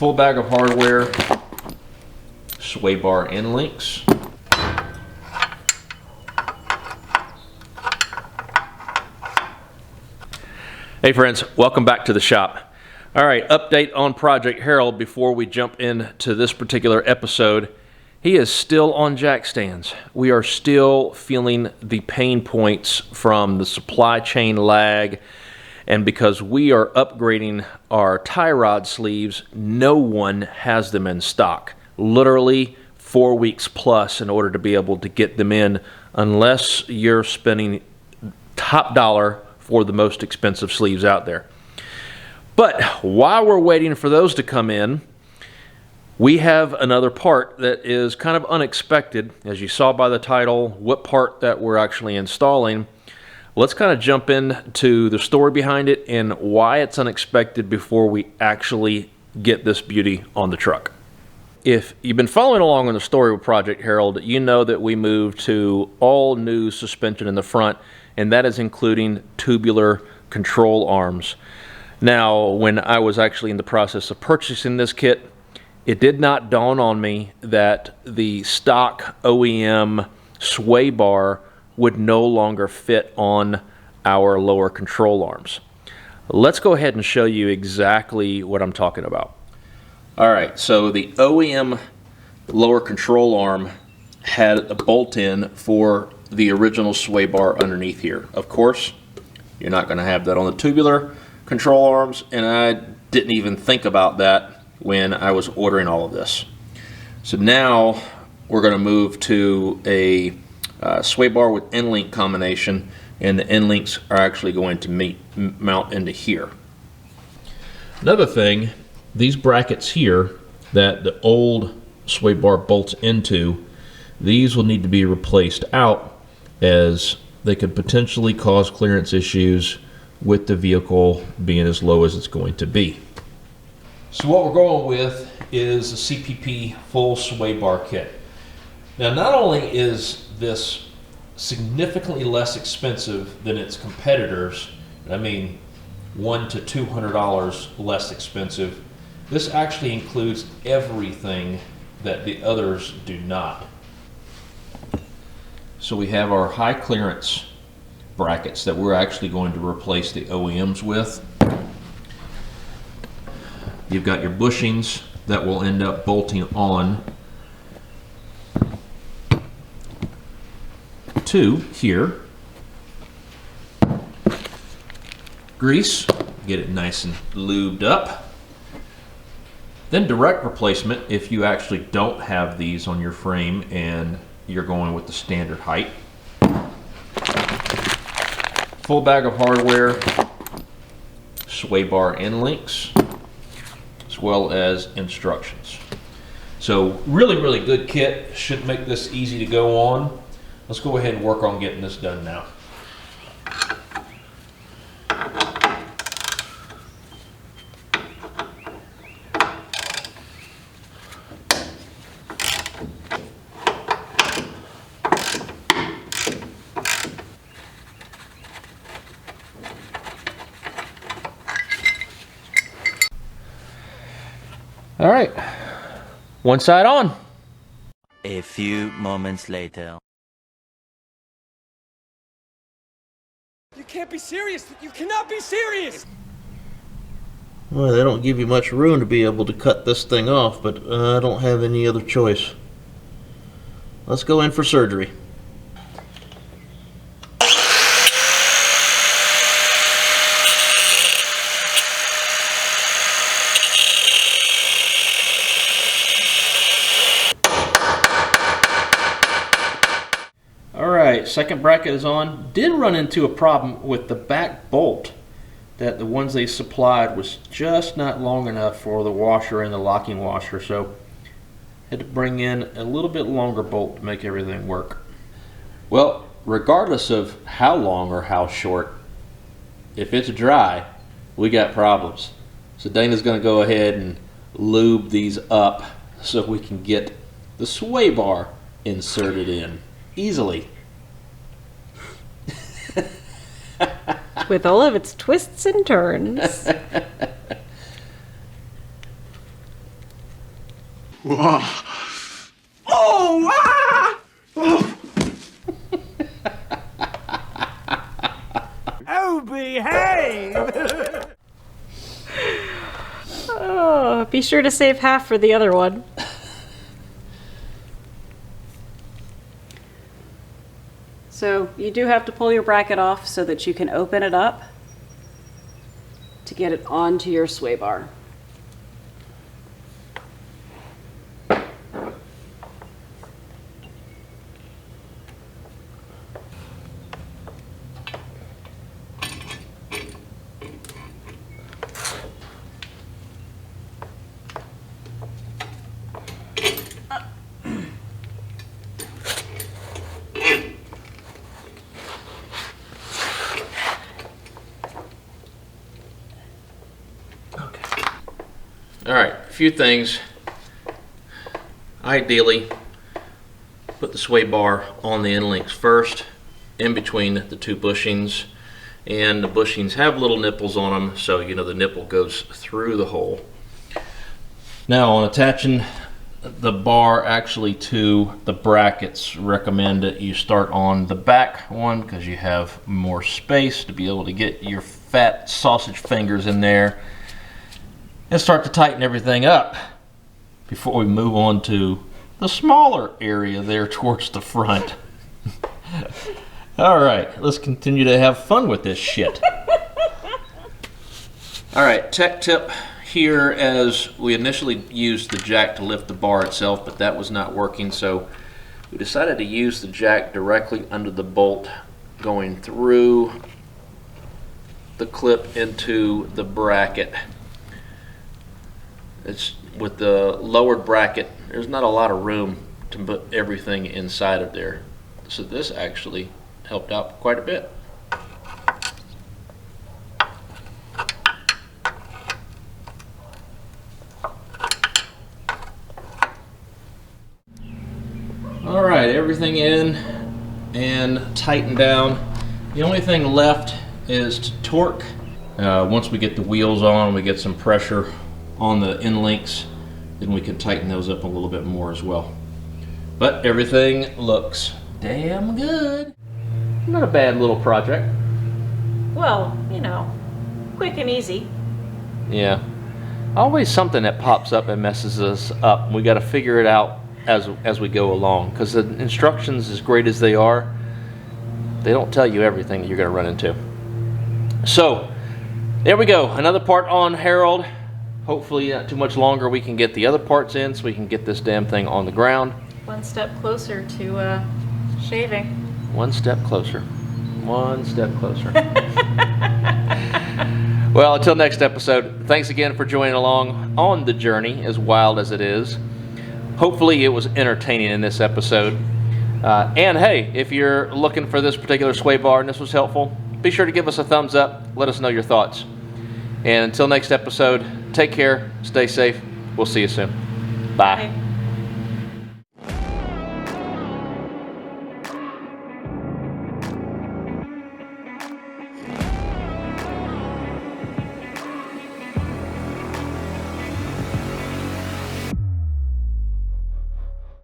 Full bag of hardware, sway bar end links. Hey friends, welcome back to the shop. All right, update on Project Harold before we jump into this particular episode. He is still on jack stands. We are still feeling the pain points from the supply chain lag, and because we are upgrading our tie rod sleeves, no one has them in stock. Literally 4 weeks plus in order to be able to get them in, unless you're spending top dollar for the most expensive sleeves out there. But while we're waiting for those to come in, we have another part that is kind of unexpected. As you saw by the title, what part that we're actually installing. Let's kind of jump into the story behind it and why it's unexpected before we actually get this beauty on the truck. If you've been following along on the story with Project Harold, you know that we moved to all new suspension in the front, and that is including tubular control arms. Now, when I was actually in the process of purchasing this kit, it did not dawn on me that the stock OEM sway bar would no longer fit on our lower control arms. Let's go ahead and show you exactly what I'm talking about. All right, so the OEM lower control arm had a bolt-in for the original sway bar underneath here. Of course, you're not going to have that on the tubular control arms, and I didn't even think about that when I was ordering all of this. So now we're going to move to a sway bar with end link combination, and the end links are actually going to mount into here. Another thing, these brackets here that the old sway bar bolts into, these will need to be replaced out, as they could potentially cause clearance issues with the vehicle being as low as it's going to be. So what we're going with is a CPP full sway bar kit. Now, not only is this significantly less expensive than its competitors, I mean $100 to $200 less expensive, this actually includes everything that the others do not. So we have our high clearance brackets that we're actually going to replace the OEMs with. You've got your bushings that will end up bolting on to here. Grease, get it nice and lubed up. Then direct replacement if you actually don't have these on your frame and you're going with the standard height. Full bag of hardware, sway bar end links, as well as instructions. So really good kit, should make this easy to go on. Let's go ahead and work on getting this done now. All right, one side on. A few moments later. You can't be serious. You cannot be serious. Well, they don't give you much room to be able to cut this thing off, but I don't have any other choice. Let's go in for surgery. Alright, second bracket is on. Did run into a problem with the back bolt, that the ones they supplied was just not long enough for the washer and the locking washer, so had to bring in a little bit longer bolt to make everything work. Well, regardless of how long or how short, if it's dry, we got problems. So Dana's going to go ahead and lube these up so we can get the sway bar inserted in easily. With all of its twists and turns. Oh, behave! Oh, be sure to save half for the other one. So you do have to pull your bracket off so that you can open it up to get it onto your sway bar. All right, a few things. Ideally, put the sway bar on the end links first, in between the two bushings. And the bushings have little nipples on them, so you know the nipple goes through the hole. Now, on attaching the bar actually to the brackets, recommend that you start on the back one because you have more space to be able to get your fat sausage fingers in there and start to tighten everything up before we move on to the smaller area there towards the front. All right, let's continue to have fun with this shit. All right, tech tip here, as we initially used the jack to lift the bar itself, but that was not working, so we decided to use the jack directly under the bolt going through the clip into the bracket. It's with the lowered bracket, there's not a lot of room to put everything inside of there. So this actually helped out quite a bit. All right, everything in and tightened down. The only thing left is to torque. Once we get the wheels on, we get some pressure on the end links, then we can tighten those up a little bit more as well. But everything looks damn good. Not a bad little project. Well, you know, quick and easy. Yeah. Always something that pops up and messes us up. We got to figure it out as we go along, because the instructions, as great as they are, they don't tell you everything that you're going to run into. So there we go, another part on Harold. Hopefully not too much longer we can get the other parts in so we can get this damn thing on the ground. One step closer to shaving. One step closer. One step closer. Well, until next episode, thanks again for joining along on the journey, as wild as it is. Hopefully it was entertaining in this episode. And hey, if you're looking for this particular sway bar and this was helpful, be sure to give us a thumbs up. Let us know your thoughts. And until next episode, take care, stay safe. We'll see you soon. Bye. Bye.